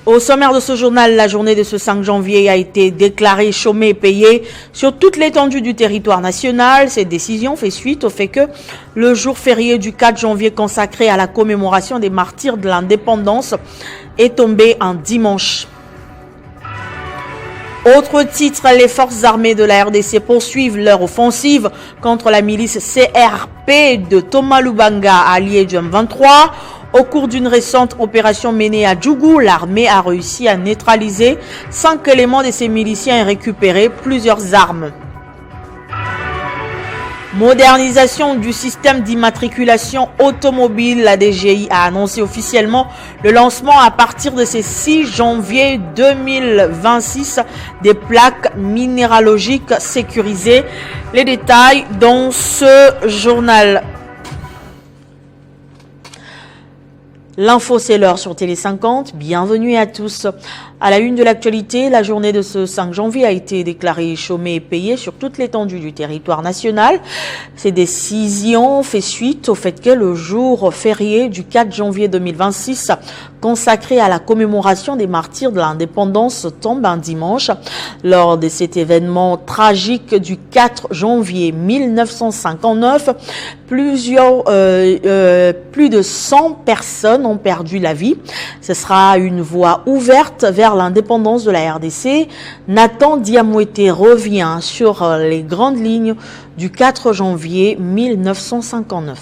Au sommaire de ce journal, la journée de ce 5 janvier a été déclarée chômée et payée sur toute l'étendue du territoire national. Cette décision fait suite au fait que le jour férié du 4 janvier consacré à la commémoration des martyrs de l'indépendance est tombé un dimanche. Autre titre, les forces armées de la RDC poursuivent leur offensive contre la milice CRP de Thomas Lubanga allié du M23. Au cours d'une récente opération menée à Djougou, l'armée a réussi à neutraliser 5 éléments de ses miliciens et récupérer plusieurs armes. Modernisation du système d'immatriculation automobile, la DGI a annoncé officiellement le lancement à partir de ce 6 janvier 2026 des plaques minéralogiques sécurisées. Les détails dans ce journal. L'info, c'est l'heure sur Télé 50. Bienvenue à tous. À la une de l'actualité, la journée de ce 5 janvier a été déclarée chômée et payée sur toute l'étendue du territoire national. Ces décisions font suite au fait que le jour férié du 4 janvier 2026, consacré à la commémoration des martyrs de l'indépendance, tombe un dimanche. Lors de cet événement tragique du 4 janvier 1959, plus de 100 personnes ont perdu la vie. Ce sera une voie ouverte vers l'indépendance de la RDC. Nathan Diamouete revient sur les grandes lignes du 4 janvier 1959.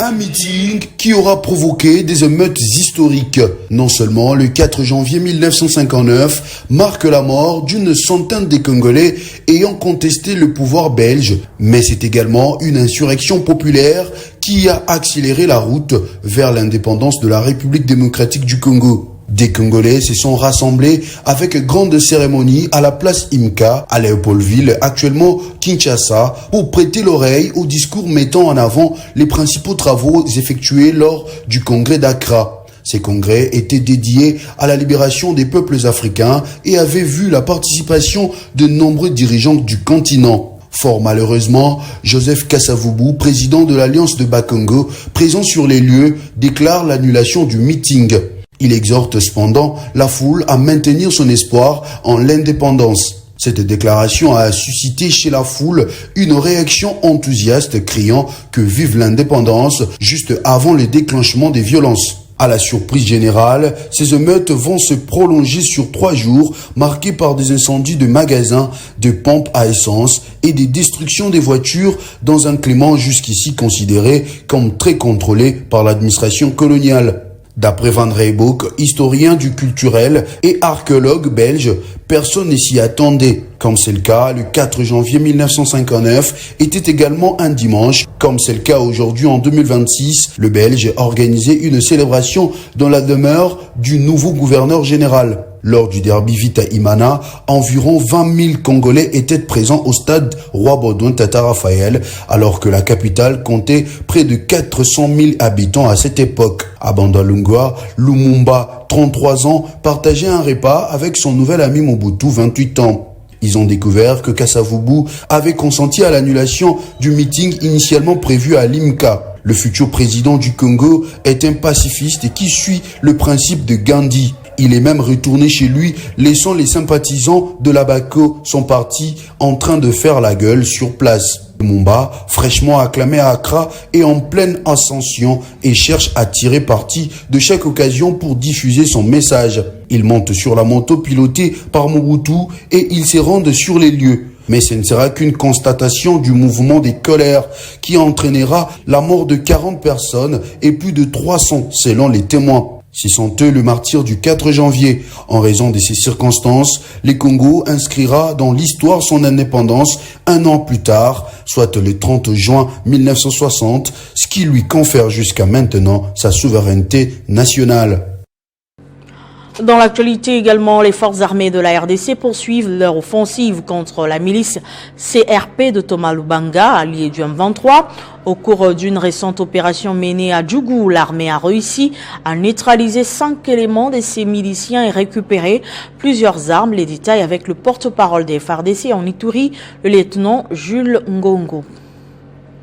Un meeting qui aura provoqué des émeutes historiques. Non seulement le 4 janvier 1959 marque la mort d'une centaine de Congolais ayant contesté le pouvoir belge, mais c'est également une insurrection populaire qui a accéléré la route vers l'indépendance de la République démocratique du Congo. Des Congolais se sont rassemblés avec grande cérémonie à la place Imka, à Léopoldville, actuellement Kinshasa, pour prêter l'oreille au discours mettant en avant les principaux travaux effectués lors du congrès d'Accra. Ces congrès étaient dédiés à la libération des peuples africains et avaient vu la participation de nombreux dirigeants du continent. Fort malheureusement, Joseph Kasavubu, président de l'Alliance de Bakongo, présent sur les lieux, déclare l'annulation du meeting. Il exhorte cependant la foule à maintenir son espoir en l'indépendance. Cette déclaration a suscité chez la foule une réaction enthousiaste criant que vive l'indépendance juste avant le déclenchement des violences. À la surprise générale, ces émeutes vont se prolonger sur 3 jours, marqués par des incendies de magasins, de pompes à essence et des destructions des voitures dans un climat jusqu'ici considéré comme très contrôlé par l'administration coloniale. D'après Van Reyboek, historien du culturel et archéologue belge, personne ne s'y attendait. Comme c'est le cas, le 4 janvier 1959 était également un dimanche. Comme c'est le cas aujourd'hui en 2026, le Belge a organisé une célébration dans la demeure du nouveau gouverneur général. Lors du derby Vita Imana, environ 20 000 Congolais étaient présents au stade Roi Baudouin Tata Raphaël, alors que la capitale comptait près de 400 000 habitants à cette époque. À Bandalungwa, Lumumba, 33 ans, partageait un repas avec son nouvel ami Mobutu, 28 ans. Ils ont découvert que Kasavubu avait consenti à l'annulation du meeting initialement prévu à Limka. Le futur président du Congo est un pacifiste qui suit le principe de Gandhi. Il est même retourné chez lui, laissant les sympathisants de l'Abako, son parti, en train de faire la gueule sur place. Lumumba, fraîchement acclamé à Accra, est en pleine ascension et cherche à tirer parti de chaque occasion pour diffuser son message. Il monte sur la moto pilotée par Mobutu et il se rend sur les lieux. Mais ce ne sera qu'une constatation du mouvement des colères qui entraînera la mort de 40 personnes et plus de 300 selon les témoins. Ce sont eux le martyr du 4 janvier. En raison de ces circonstances, le Congo inscrira dans l'histoire son indépendance un an plus tard, soit le 30 juin 1960, ce qui lui confère jusqu'à maintenant sa souveraineté nationale. Dans l'actualité également, les forces armées de la RDC poursuivent leur offensive contre la milice CRP de Thomas Lubanga, allié du M23. Au cours d'une récente opération menée à Djougou, l'armée a réussi à neutraliser 5 éléments de ses miliciens et récupérer plusieurs armes. Les détails avec le porte-parole des FARDC en Ituri, le lieutenant Jules Ngongo.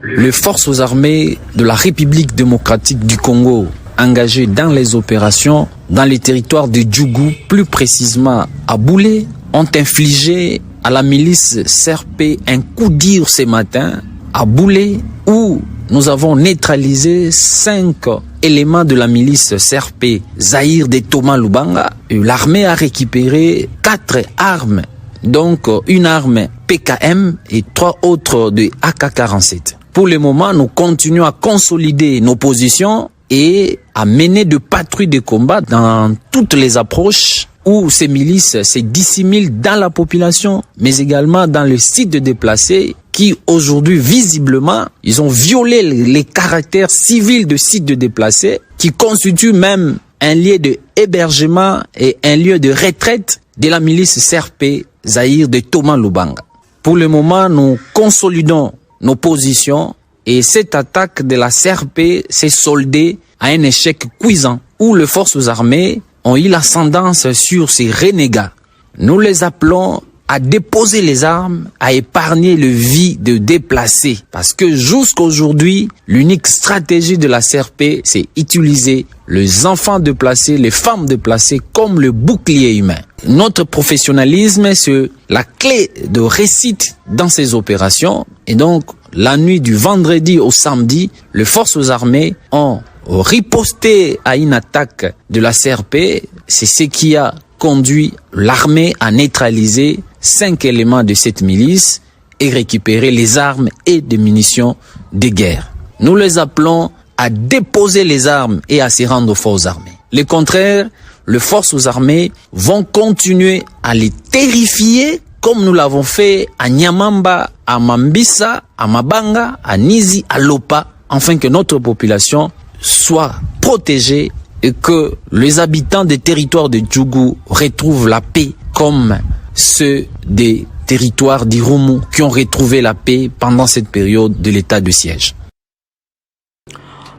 Les forces armées de la République démocratique du Congo engagés dans les opérations dans les territoires de Djougou, plus précisément à Boulé, ont infligé à la milice CRP un coup dur ce matin à Boulé, où nous avons neutralisé 5 éléments de la milice CRP Zahir de Thomas Lubanga. L'armée a récupéré 4 armes, donc une arme PKM et 3 autres de AK-47. Pour le moment, nous continuons à consolider nos positions et à mener de patrouilles de combat dans toutes les approches où ces milices se dissimulent dans la population, mais également dans les sites de déplacés qui aujourd'hui, visiblement, ils ont violé les caractères civils de sites de déplacés qui constituent même un lieu de hébergement et un lieu de retraite de la milice CRP Zahir de Thomas Lubanga. Pour le moment, nous consolidons nos positions et cette attaque de la CRP s'est soldée à un échec cuisant où les forces armées ont eu l'ascendance sur ces renégats. Nous les appelons à déposer les armes, à épargner le vie de déplacés. Parce que jusqu'aujourd'hui, l'unique stratégie de la CRP, c'est utiliser les enfants déplacés, les femmes déplacées comme le bouclier humain. Notre professionnalisme, c'est la clé de réussite dans ces opérations. Et donc, la nuit du vendredi au samedi, les forces armées ont riposté à une attaque de la CRP. C'est ce qui a conduit l'armée à neutraliser 5 éléments de cette milice et récupérer les armes et des munitions de guerre. Nous les appelons à déposer les armes et à se rendre aux forces armées. Le contraire, les forces armées vont continuer à les terrifier comme nous l'avons fait à Nyamamba, à Mambisa, à Mabanga, à Nizi, à Lopa, afin que notre population soit protégée et que les habitants des territoires de Djougou retrouvent la paix comme ceux des territoires d'Irumu qui ont retrouvé la paix pendant cette période de l'état de siège.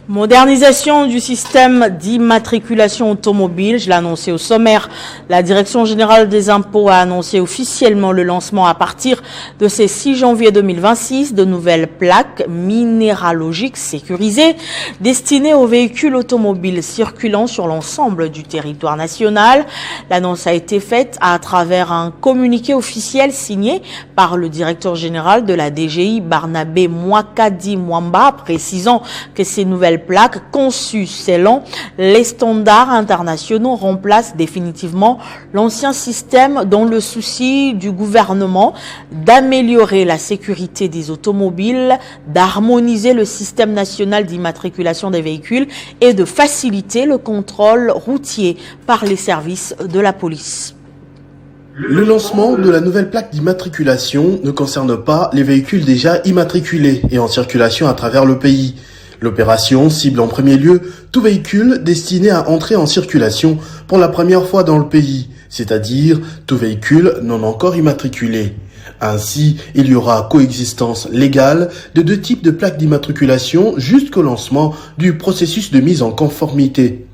Modernisation du système d'immatriculation automobile, je l'ai annoncé au sommaire. La Direction générale des impôts a annoncé officiellement le lancement à partir de ce 6 janvier 2026 de nouvelles plaques minéralogiques sécurisées destinées aux véhicules automobiles circulant sur l'ensemble du territoire national. L'annonce a été faite à travers un communiqué officiel signé par le directeur général de la DGI, Barnabé Mwakadi Mwamba, précisant que ces nouvelles plaques conçues selon les standards internationaux remplacent définitivement l'ancien système dans le souci du gouvernement d'améliorer la sécurité des automobiles, d'harmoniser le système national d'immatriculation des véhicules et de faciliter le contrôle routier par les services de la police. Le lancement de la nouvelle plaque d'immatriculation ne concerne pas les véhicules déjà immatriculés et en circulation à travers le pays. L'opération cible en premier lieu tout véhicule destiné à entrer en circulation pour la première fois dans le pays, c'est-à-dire tout véhicule non encore immatriculé. Ainsi, il y aura coexistence légale de 2 types de plaques d'immatriculation jusqu'au lancement du processus de mise en conformité.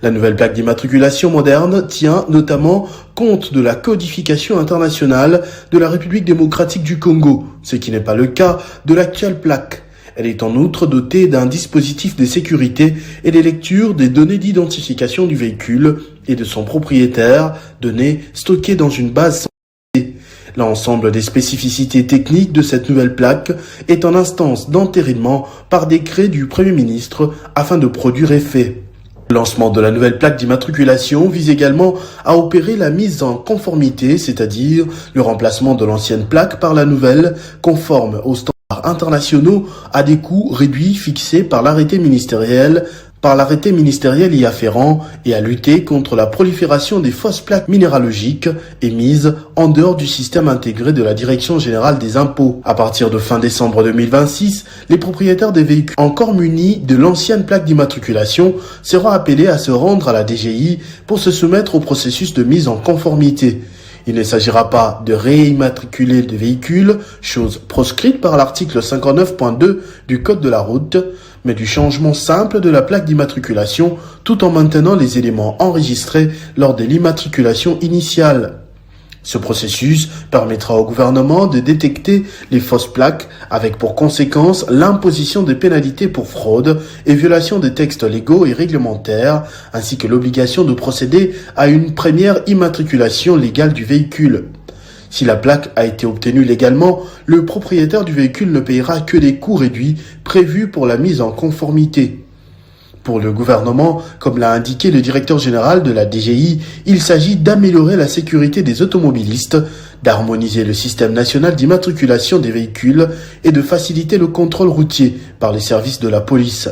La nouvelle plaque d'immatriculation moderne tient notamment compte de la codification internationale de la République démocratique du Congo, ce qui n'est pas le cas de l'actuelle plaque. Elle est en outre dotée d'un dispositif de sécurité et de lecture des données d'identification du véhicule et de son propriétaire, données stockées dans une base centralisée. L'ensemble des spécificités techniques de cette nouvelle plaque est en instance d'entérinement par décret du Premier ministre afin de produire effet. Le lancement de la nouvelle plaque d'immatriculation vise également à opérer la mise en conformité, c'est-à-dire le remplacement de l'ancienne plaque par la nouvelle, conforme aux standards internationaux à des coûts réduits fixés par l'arrêté ministériel y afférent et à lutter contre la prolifération des fausses plaques minéralogiques émises en dehors du système intégré de la Direction générale des impôts. À partir de fin décembre 2026, les propriétaires des véhicules encore munis de l'ancienne plaque d'immatriculation seront appelés à se rendre à la DGI pour se soumettre au processus de mise en conformité. Il ne s'agira pas de réimmatriculer des véhicules, chose proscrite par l'article 59.2 du Code de la route, mais du changement simple de la plaque d'immatriculation tout en maintenant les éléments enregistrés lors de l'immatriculation initiale. Ce processus permettra au gouvernement de détecter les fausses plaques avec pour conséquence l'imposition de pénalités pour fraude et violation des textes légaux et réglementaires, ainsi que l'obligation de procéder à une première immatriculation légale du véhicule. Si la plaque a été obtenue légalement, le propriétaire du véhicule ne payera que des coûts réduits prévus pour la mise en conformité. Pour le gouvernement, comme l'a indiqué le directeur général de la DGI, il s'agit d'améliorer la sécurité des automobilistes, d'harmoniser le système national d'immatriculation des véhicules et de faciliter le contrôle routier par les services de la police.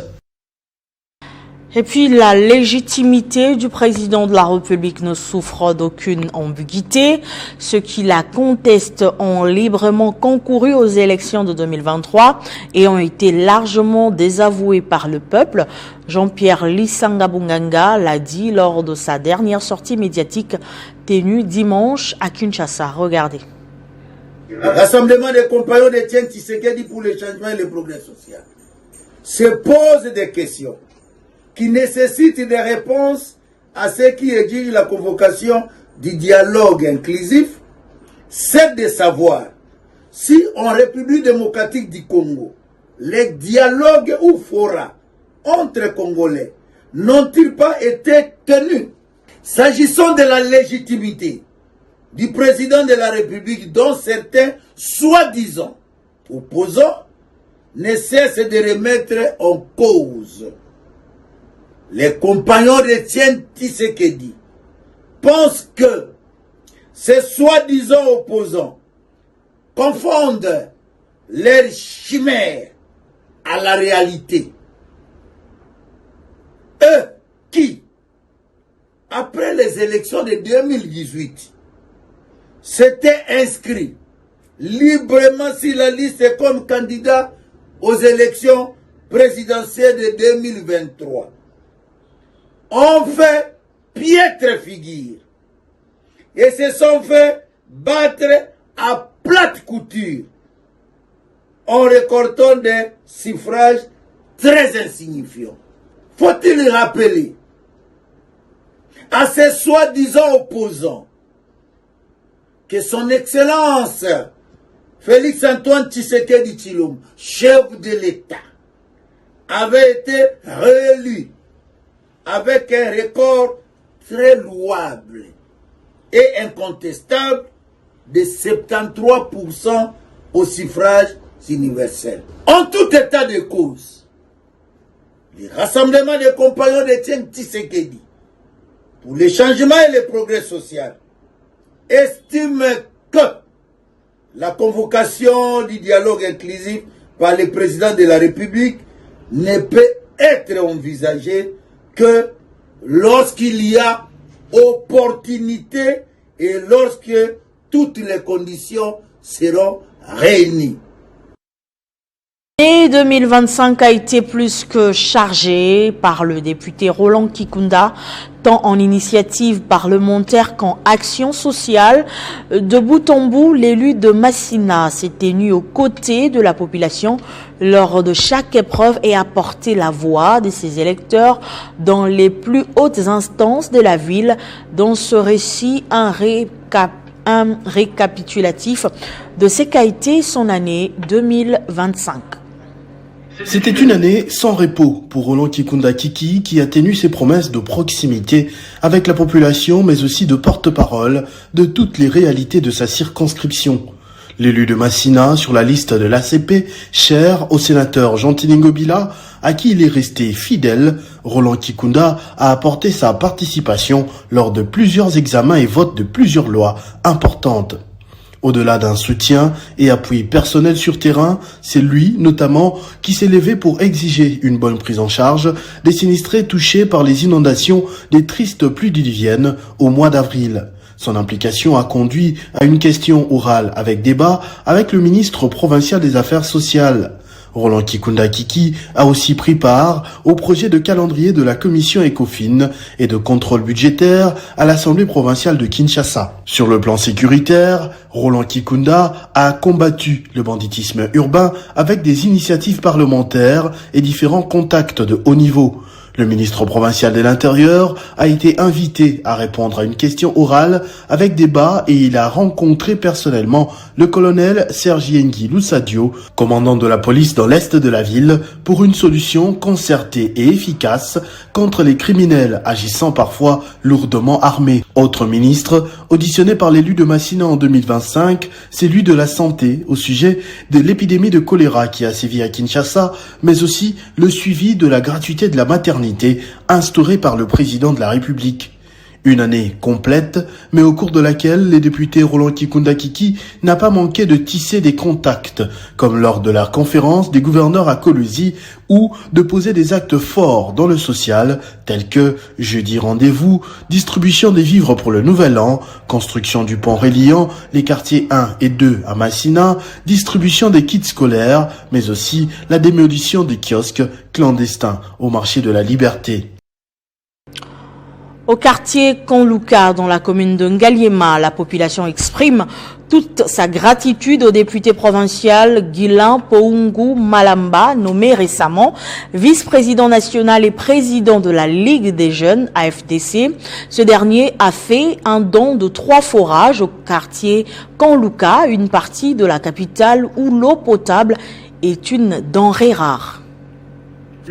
Et puis, la légitimité du président de la République ne souffre d'aucune ambiguïté. Ceux qui la contestent ont librement concouru aux élections de 2023 et ont été largement désavoués par le peuple. Jean-Pierre Lisanga Bunganga l'a dit lors de sa dernière sortie médiatique tenue dimanche à Kinshasa. Regardez. Rassemblement des compagnons d'Étienne Tshisekedi pour le changement et le progrès social se pose des questions qui nécessitent des réponses à ce qui exige la convocation du dialogue inclusif, c'est de savoir si en République démocratique du Congo, les dialogues ou forats entre Congolais n'ont-ils pas été tenus? S'agissant de la légitimité du président de la République dont certains soi-disant opposants ne cessent de remettre en cause, les compagnons d'Étienne Tshisekedi pensent que ces soi-disant opposants confondent leurs chimères à la réalité. Eux qui, après les élections de 2018, s'étaient inscrits librement sur la liste comme candidat aux élections présidentielles de 2023, ont fait piètre figure et se sont fait battre à plate couture en récoltant des suffrages très insignifiants. Faut-il rappeler à ces soi-disant opposants que son Excellence Félix Antoine Tshisekedi Tshilombo, chef de l'État, avait été réélu avec un record très louable et incontestable de 73% au suffrage universel. En tout état de cause, le rassemblement des compagnons d'Étienne Tshisekedi pour le changement et le progrès social estime que la convocation du dialogue inclusif par le président de la République ne peut être envisagée que lorsqu'il y a opportunité et lorsque toutes les conditions seront réunies. L'année 2025 a été plus que chargée par le député Roland Kikunda, tant en initiative parlementaire qu'en action sociale. De bout en bout, l'élu de Massina s'est tenu aux côtés de la population lors de chaque épreuve et a porté la voix de ses électeurs dans les plus hautes instances de la ville. Dans ce récit, un récapitulatif de ce qu'a été son année 2025. C'était une année sans repos pour Roland Kikunda Kiki qui a tenu ses promesses de proximité avec la population mais aussi de porte-parole de toutes les réalités de sa circonscription. L'élu de Massina sur la liste de l'ACP, cher au sénateur Jean-Tiningo Bila, à qui il est resté fidèle, Roland Kikunda a apporté sa participation lors de plusieurs examens et votes de plusieurs lois importantes. Au-delà d'un soutien et appui personnel sur terrain, c'est lui, notamment, qui s'est levé pour exiger une bonne prise en charge des sinistrés touchés par les inondations des tristes pluies diluviennes au mois d'avril. Son implication a conduit à une question orale avec débat avec le ministre provincial des Affaires sociales. Roland Kikunda Kiki a aussi pris part au projet de calendrier de la commission ECOFIN et de contrôle budgétaire à l'Assemblée provinciale de Kinshasa. Sur le plan sécuritaire, Roland Kikunda a combattu le banditisme urbain avec des initiatives parlementaires et différents contacts de haut niveau. Le ministre provincial de l'Intérieur a été invité à répondre à une question orale avec débat et il a rencontré personnellement le colonel Serge Yengi Lusadio, commandant de la police dans l'est de la ville, pour une solution concertée et efficace contre les criminels agissant parfois lourdement armés. Autre ministre, auditionné par l'élu de Massina en 2025, c'est lui de la santé au sujet de l'épidémie de choléra qui a sévi à Kinshasa, mais aussi le suivi de la gratuité de la maternité instaurée par le président de la République. Une année complète, mais au cours de laquelle les députés Roland Kikunda Kiki n'a pas manqué de tisser des contacts, comme lors de la conférence des gouverneurs à Colosie, ou de poser des actes forts dans le social, tels que jeudi rendez-vous, distribution des vivres pour le nouvel an, construction du pont reliant les quartiers 1 et 2 à Massina, distribution des kits scolaires, mais aussi la démolition des kiosques clandestins au marché de la Liberté. Au quartier Konluka, dans la commune de Ngaliema, la population exprime toute sa gratitude au député provincial Guilain Poungu Malamba, nommé récemment vice-président national et président de la Ligue des jeunes, AFDC. Ce dernier a fait un don de 3 forages au quartier Konluka, une partie de la capitale où l'eau potable est une denrée rare.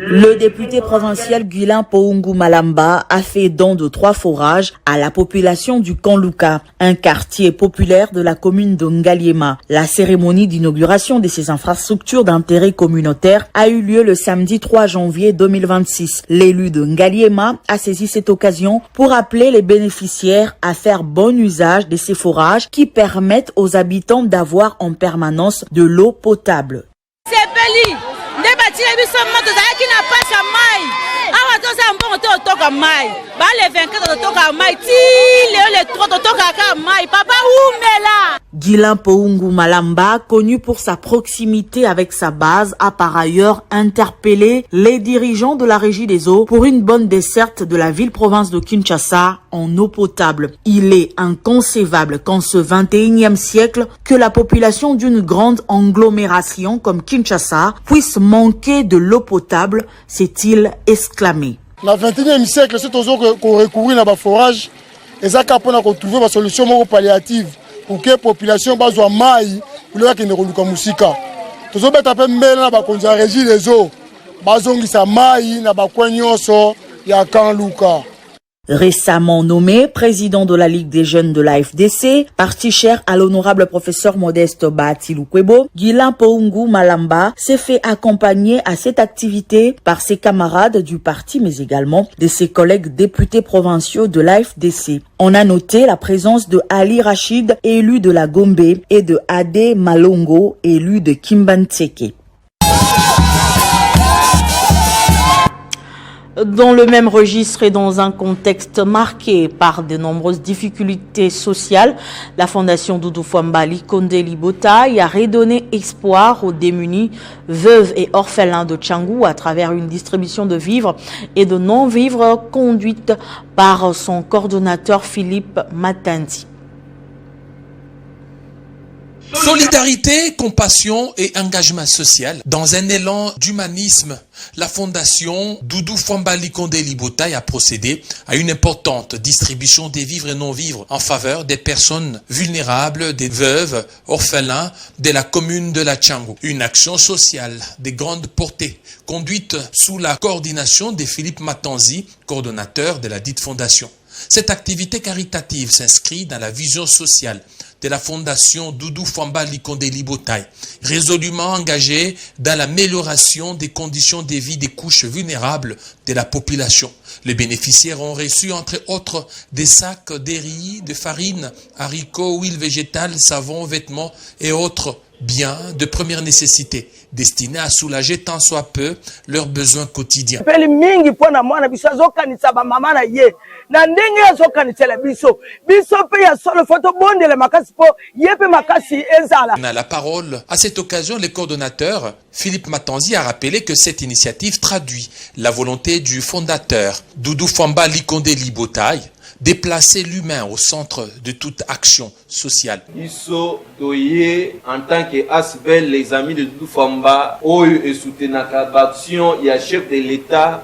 Le député provincial Guilain Poungu Malamba a fait don de 3 forages à la population du Konluka, un quartier populaire de la commune de Ngaliema. La cérémonie d'inauguration de ces infrastructures d'intérêt communautaire a eu lieu le samedi 3 janvier 2026. L'élu de Ngaliema a saisi cette occasion pour appeler les bénéficiaires à faire bon usage de ces forages qui permettent aux habitants d'avoir en permanence de l'eau potable. Guilain Poungu Malamba, connu pour sa proximité avec sa base, a par ailleurs interpellé les dirigeants de la Régie des eaux pour une bonne desserte de la ville-province de Kinshasa en eau potable. Il est inconcevable qu'en ce 21e siècle, que la population d'une grande agglomération comme Kinshasa puisse manquer de l'eau potable, s'est-il exclamé. Dans le 21e siècle, c'est toujours qu'on recourir à un forage et ça pour trouver une solution palliative pour que la population soit maille pour que ne reluka musika. Tous les gens qui na ba konza régie les eaux, bazongisa maille na ba kwenyoso ya Kanluka. Récemment nommé président de la Ligue des jeunes de la FDC, parti cher à l'honorable professeur Modeste Bahati Lukwebo, Guilain Poungu Malamba s'est fait accompagner à cette activité par ses camarades du parti, mais également de ses collègues députés provinciaux de la FDC. On a noté la présence de Ali Rachid, élu de la Gombe, et de Ade Malongo, élu de Kimbantseke. Dans le même registre et dans un contexte marqué par de nombreuses difficultés sociales, la Fondation Doudou Fwamba Likonde Libotaï a redonné espoir aux démunis, veuves et orphelins de Tchangou à travers une distribution de vivres et de non-vivres conduite par son coordonnateur Philippe Matanti. Solidarité, compassion et engagement social. Dans un élan d'humanisme, la fondation Doudou Fwamba Likonde Libotaï a procédé à une importante distribution des vivres et non-vivres en faveur des personnes vulnérables, des veuves, orphelins de la commune de la Tchangou. Une action sociale de grande portée, conduite sous la coordination de Philippe Matanzi, coordonnateur de la dite fondation. Cette activité caritative s'inscrit dans la vision sociale de la fondation Doudou Fwamba Likonde Libotaï, résolument engagée dans l'amélioration des conditions de vie des couches vulnérables de la population. Les bénéficiaires ont reçu, entre autres, des sacs de riz, de farine, haricots, huile végétale, savon, vêtements et autres biens de première nécessité, destinés à soulager tant soit peu leurs besoins quotidiens. La parole à cette occasion, le coordonnateur Philippe Matanzi a rappelé que cette initiative traduit la volonté du fondateur Doudou Fwamba Likonde Libotaï déplacer l'humain au centre de toute action sociale. Iso toye en tant que ASBEL, les amis de Doudou Fwamba, oyo et soutenaka l'action, il y a chef de l'État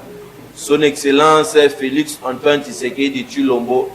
Son Excellence Félix Antoine Tshisekedi Tshilombo.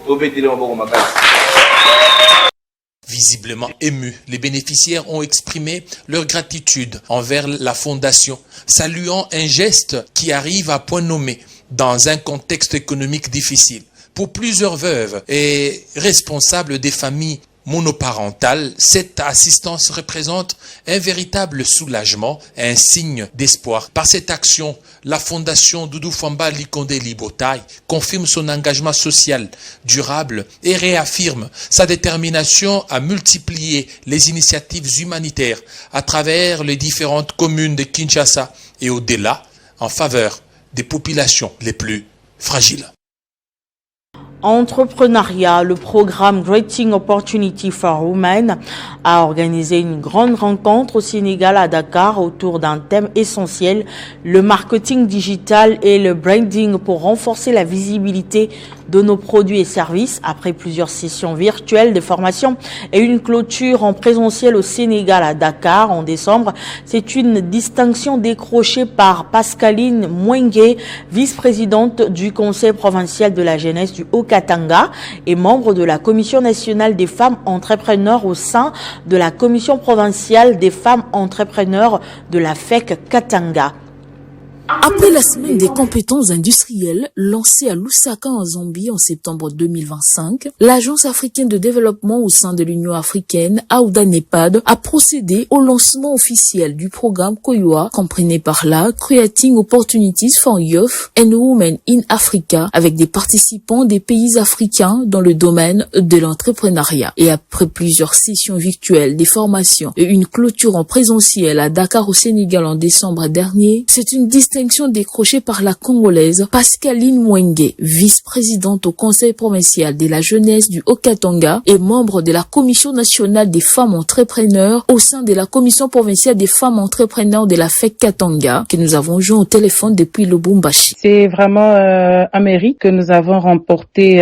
Visiblement émus, les bénéficiaires ont exprimé leur gratitude envers la Fondation, saluant un geste qui arrive à point nommé dans un contexte économique difficile. Pour plusieurs veuves et responsables des familles monoparentales, cette assistance représente un véritable soulagement et un signe d'espoir. Par cette action, la Fondation Doudou Fwamba Likonde Libotai confirme son engagement social durable et réaffirme sa détermination à multiplier les initiatives humanitaires à travers les différentes communes de Kinshasa et au-delà en faveur des populations les plus fragiles. Entrepreneuriat, le programme Creating Opportunity for Women a organisé une grande rencontre au Sénégal à Dakar autour d'un thème essentiel, le marketing digital et le branding pour renforcer la visibilité de nos produits et services. Après plusieurs sessions virtuelles de formation et une clôture en présentiel au Sénégal à Dakar en décembre, c'est une distinction décrochée par Pascaline Mwengue, vice-présidente du Conseil provincial de la jeunesse du Haut-Katanga et membre de la Commission nationale des femmes entrepreneurs au sein de la Commission provinciale des femmes entrepreneurs de la FEC Katanga. Après la semaine des compétences industrielles lancée à Lusaka en Zambie en septembre 2025, l'Agence africaine de développement au sein de l'Union africaine, AOUDA NEPAD, a procédé au lancement officiel du programme KOYOA, comprenez par là Creating Opportunities for Youth and Women in Africa, avec des participants des pays africains dans le domaine de l'entrepreneuriat. Et après plusieurs sessions virtuelles, des formations et une clôture en présentiel à Dakar au Sénégal en décembre dernier, c'est une distinction décrochée par la Congolaise Pascaline Mwengue, vice-présidente au Conseil provincial de la jeunesse du Haut-Katanga et membre de la Commission nationale des femmes entrepreneurs au sein de la Commission provinciale des femmes entrepreneurs de la FEC Katanga, que nous avons joint au téléphone depuis Lubumbashi. C'est vraiment un mérite que nous avons remporté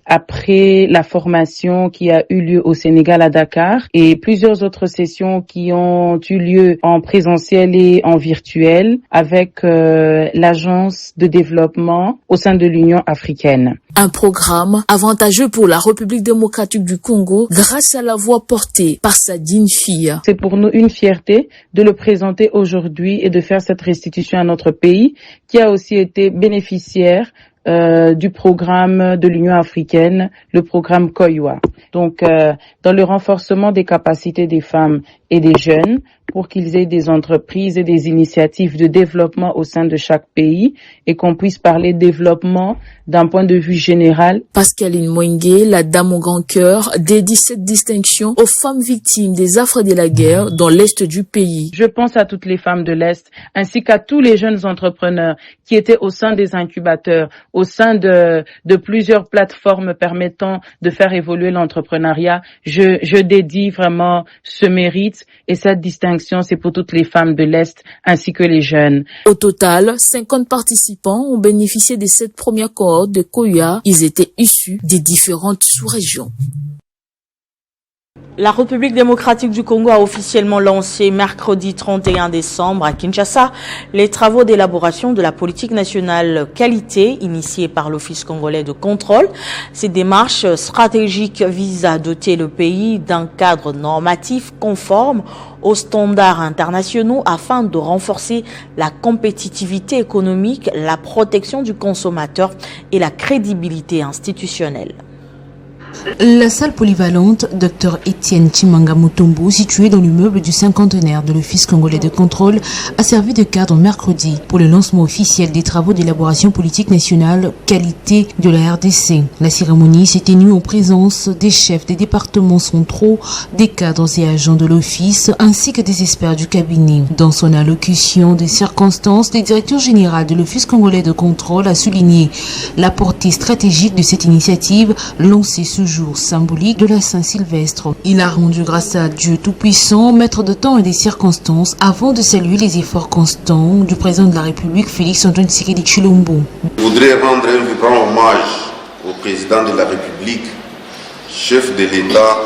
après la formation qui a eu lieu au Sénégal à Dakar et plusieurs autres sessions qui ont eu lieu en présentiel et en virtuel avec l'agence de développement au sein de l'Union africaine. Un programme avantageux pour la République démocratique du Congo grâce à la voix portée par sa digne fille. C'est pour nous une fierté de le présenter aujourd'hui et de faire cette restitution à notre pays qui a aussi été bénéficiaire du programme de l'Union africaine, le programme KOYOA. Donc, dans le renforcement des capacités des femmes et des jeunes, pour qu'ils aient des entreprises et des initiatives de développement au sein de chaque pays et qu'on puisse parler développement d'un point de vue général. Pascaline Mwengue, la dame au grand cœur, dédie cette distinction aux femmes victimes des affres de la guerre dans l'Est du pays. Je pense à toutes les femmes de l'Est ainsi qu'à tous les jeunes entrepreneurs qui étaient au sein des incubateurs, au sein de plusieurs plateformes permettant de faire évoluer l'entrepreneuriat. Je dédie vraiment ce mérite et cette distinction, c'est pour toutes les femmes de l'Est ainsi que les jeunes. Au total, 50 participants ont bénéficié de cette première cohorte de KOYOA. Ils étaient issus des différentes sous-régions. La République démocratique du Congo a officiellement lancé mercredi 31 décembre à Kinshasa les travaux d'élaboration de la politique nationale qualité initiée par l'Office congolais de contrôle. Ces démarches stratégiques visent à doter le pays d'un cadre normatif conforme aux standards internationaux afin de renforcer la compétitivité économique, la protection du consommateur et la crédibilité institutionnelle. La salle polyvalente Dr Étienne Chimanga Mutombo, située dans l'immeuble du cinquantenaire de l'Office congolais de contrôle, a servi de cadre mercredi pour le lancement officiel des travaux d'élaboration politique nationale qualité de la RDC. La cérémonie s'est tenue en présence des chefs des départements centraux, des cadres et agents de l'Office, ainsi que des experts du cabinet. Dans son allocution des circonstances, le directeur général de l'Office congolais de contrôle a souligné la portée stratégique de cette initiative lancée ce jour symbolique de la Saint-Sylvestre. Il a rendu grâce à Dieu Tout-Puissant, maître de temps et des circonstances, avant de saluer les efforts constants du président de la République, Félix Antoine Tshisekedi Tshilombo. Je voudrais rendre un vibrant hommage au président de la République, chef de l'État,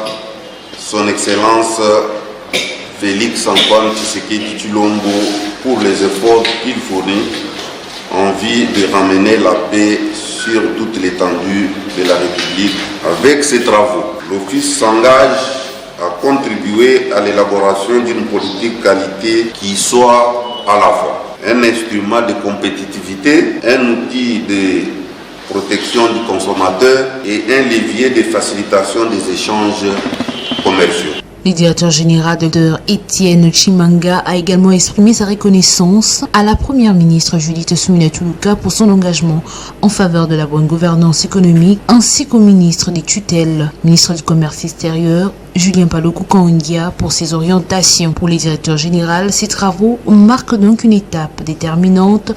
son Excellence Félix Antoine Tshisekedi Tshilombo, pour les efforts qu'il fournit envie de ramener la paix sur toute l'étendue de la République. Avec ces travaux, l'Office s'engage à contribuer à l'élaboration d'une politique qualité qui soit à la fois un instrument de compétitivité, un outil de protection du consommateur et un levier de facilitation des échanges commerciaux. Le directeur général Dr Etienne Chimanga a également exprimé sa reconnaissance à la première ministre Judith Suminwa pour son engagement en faveur de la bonne gouvernance économique ainsi qu'au ministre des tutelles, ministre du Commerce extérieur, Julien Paluku Kaongia pour ses orientations. Pour les directeurs généraux, ces travaux marquent donc une étape déterminante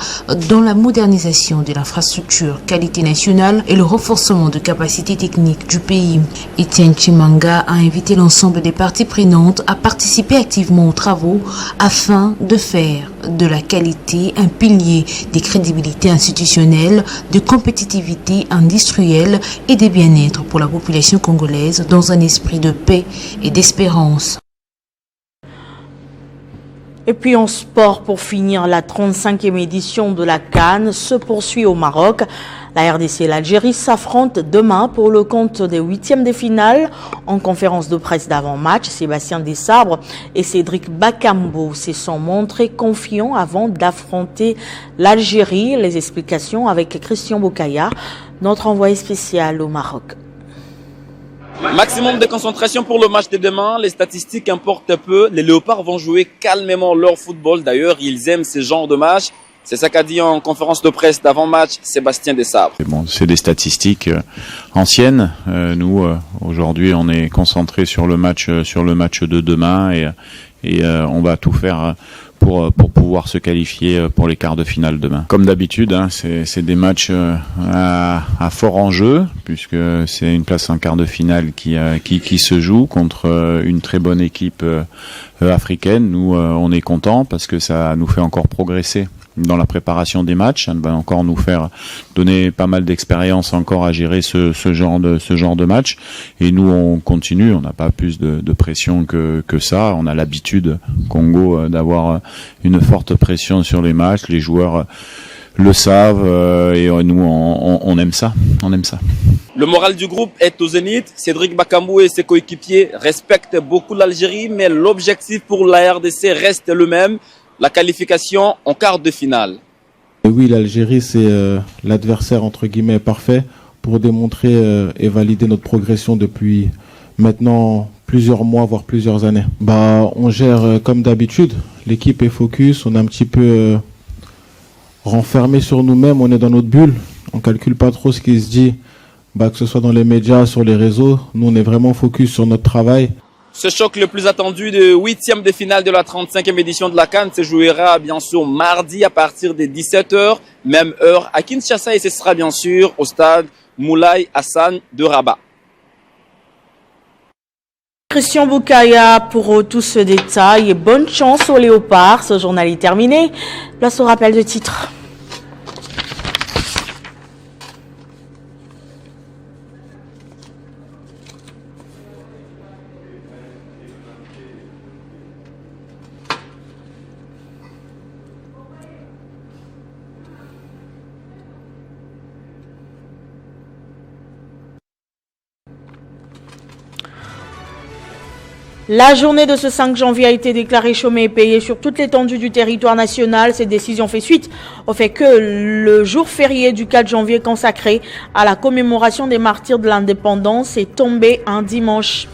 dans la modernisation de l'infrastructure qualité nationale et le renforcement de capacités techniques du pays. Etienne Chimanga a invité l'ensemble des parties prenantes à participer activement aux travaux afin de faire de la qualité un pilier des crédibilités institutionnelles, de compétitivité industrielle et de bien-être pour la population congolaise dans un esprit de paix et d'espérance. Et puis en sport, pour finir, la 35e édition de la CAN se poursuit au Maroc. La RDC et l'Algérie s'affrontent demain pour le compte des 8e de finale. En conférence de presse d'avant-match, Sébastien Desabre et Cédric Bakambo se sont montrés confiants avant d'affronter l'Algérie. Les explications avec Christian Boukaya, notre envoyé spécial au Maroc. Maximum de concentration pour le match de demain. Les statistiques importent peu. Les Léopards vont jouer calmement leur football. D'ailleurs, ils aiment ce genre de match. C'est ça qu'a dit en conférence de presse d'avant-match Sébastien Desabre. Bon, c'est des statistiques anciennes. Nous, aujourd'hui, on est concentré sur le match de demain et on va tout faire pour pouvoir se qualifier pour les quarts de finale demain. Comme d'habitude, hein, c'est des matchs à fort enjeu puisque c'est une place en quart de finale qui se joue contre une très bonne équipe africaine. Nous, on est contents parce que ça nous fait encore progresser dans la préparation des matchs. Ça va encore nous faire donner pas mal d'expérience encore à gérer ce genre de match. Et nous, on continue. On n'a pas plus de pression que ça. On a l'habitude, Congo, d'avoir une forte pression sur les matchs. Les joueurs le savent et nous, on aime ça. On aime ça. Le moral du groupe est au zénith. Cédric Bakambo et ses coéquipiers respectent beaucoup l'Algérie, mais l'objectif pour la RDC reste le même. La qualification en quart de finale. Et oui, l'Algérie, c'est l'adversaire entre guillemets parfait pour démontrer et valider notre progression depuis maintenant plusieurs mois, voire plusieurs années. On gère comme d'habitude. L'équipe est focus, on est un petit peu renfermé sur nous-mêmes, on est dans notre bulle. On calcule pas trop ce qui se dit, que ce soit dans les médias, sur les réseaux. Nous, on est vraiment focus sur notre travail. Ce choc le plus attendu de 8e de finale de la 35e édition de la CAN se jouera bien sûr mardi à partir des 17h, même heure à Kinshasa, et ce sera bien sûr au stade Moulay Hassan de Rabat. Christian Boukaya pour tout ce détail et bonne chance aux Léopards. Ce journal est terminé. Place au rappel de titre. La journée de ce 5 janvier a été déclarée chômée et payée sur toute l'étendue du territoire national. Cette décision fait suite au fait que le jour férié du 4 janvier consacré à la commémoration des martyrs de l'indépendance est tombé un dimanche.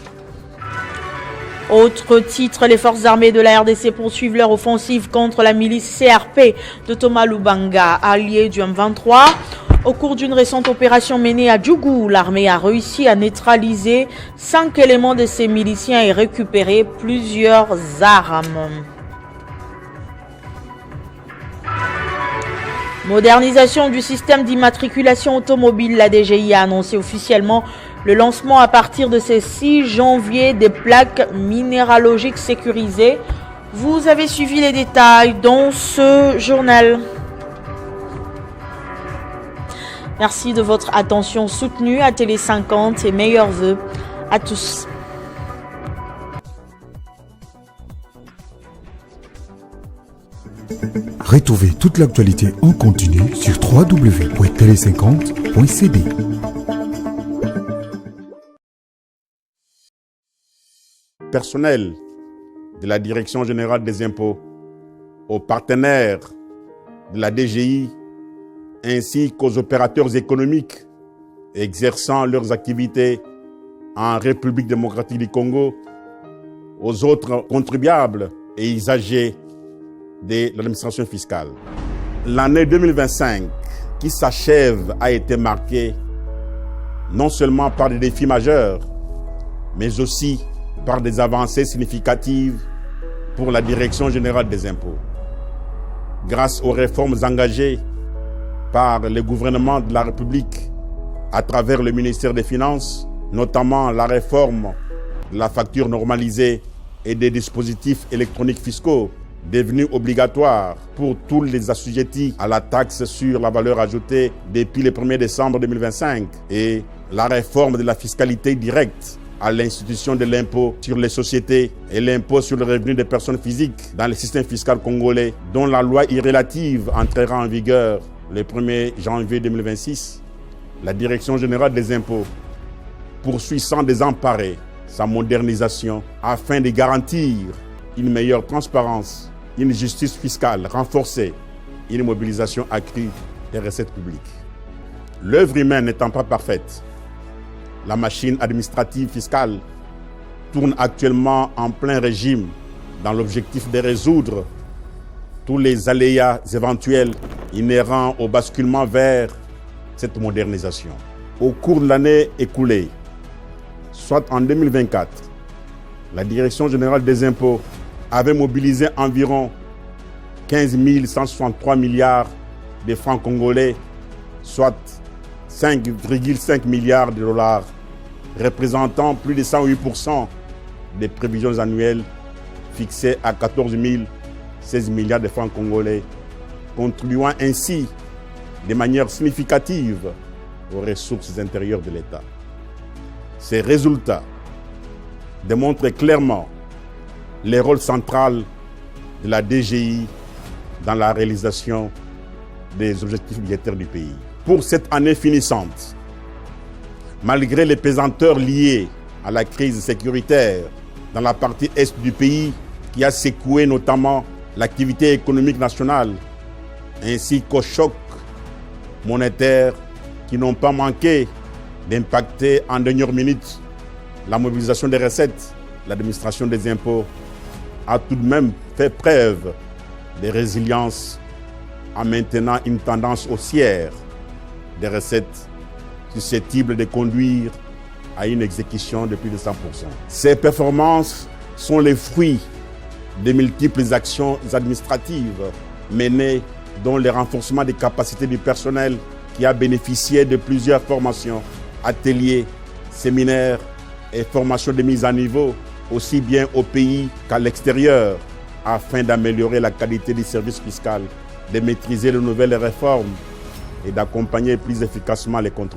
Autre titre, les forces armées de la RDC poursuivent leur offensive contre la milice CRP de Thomas Lubanga, allié du M23. Au cours d'une récente opération menée à Djougou, l'armée a réussi à neutraliser 5 éléments de ses miliciens et récupérer plusieurs armes. Modernisation du système d'immatriculation automobile. La DGI a annoncé officiellement le lancement à partir de ce 6 janvier des plaques minéralogiques sécurisées. Vous avez suivi les détails dans ce journal. Merci de votre attention soutenue à Télé 50 et meilleurs vœux à tous. Retrouvez toute l'actualité en continu sur www.tele50.cd. Personnel de la Direction générale des impôts, aux partenaires de la DGI, ainsi qu'aux opérateurs économiques exerçant leurs activités en République démocratique du Congo, aux autres contribuables et usagers de l'administration fiscale. L'année 2025 qui s'achève a été marquée non seulement par des défis majeurs, mais aussi par des avancées significatives pour la Direction générale des impôts. Grâce aux réformes engagées par le gouvernement de la République à travers le ministère des Finances, notamment la réforme de la facture normalisée et des dispositifs électroniques fiscaux devenus obligatoires pour tous les assujettis à la taxe sur la valeur ajoutée depuis le 1er décembre 2025 et la réforme de la fiscalité directe à l'institution de l'impôt sur les sociétés et l'impôt sur le revenu des personnes physiques dans le système fiscal congolais, dont la loi irrélative entrera en vigueur le 1er janvier 2026, la Direction générale des impôts poursuit sans désemparer sa modernisation afin de garantir une meilleure transparence, une justice fiscale renforcée, une mobilisation accrue des recettes publiques. L'œuvre humaine n'étant pas parfaite, la machine administrative fiscale tourne actuellement en plein régime dans l'objectif de résoudre tous les aléas éventuels inhérents au basculement vers cette modernisation. Au cours de l'année écoulée, soit en 2024, la Direction générale des impôts avait mobilisé environ 15 163 milliards de francs congolais, soit 5,5 milliards de dollars, représentant plus de 108% des prévisions annuelles fixées à 14 016 milliards de francs congolais, contribuant ainsi de manière significative aux ressources intérieures de l'État. Ces résultats démontrent clairement le rôle central de la DGI dans la réalisation des objectifs budgétaires du pays. Pour cette année finissante, malgré les pesanteurs liées à la crise sécuritaire dans la partie est du pays qui a secoué notamment l'activité économique nationale, ainsi qu'aux chocs monétaires qui n'ont pas manqué d'impacter en dernière minute la mobilisation des recettes, l'administration des impôts a tout de même fait preuve de résilience en maintenant une tendance haussière des recettes susceptibles de conduire à une exécution de plus de 100%. Ces performances sont les fruits de multiples actions administratives menées, dont le renforcement des capacités du personnel qui a bénéficié de plusieurs formations, ateliers, séminaires et formations de mise à niveau, aussi bien au pays qu'à l'extérieur, afin d'améliorer la qualité du service fiscal, de maîtriser les nouvelles réformes et d'accompagner plus efficacement les contribuables.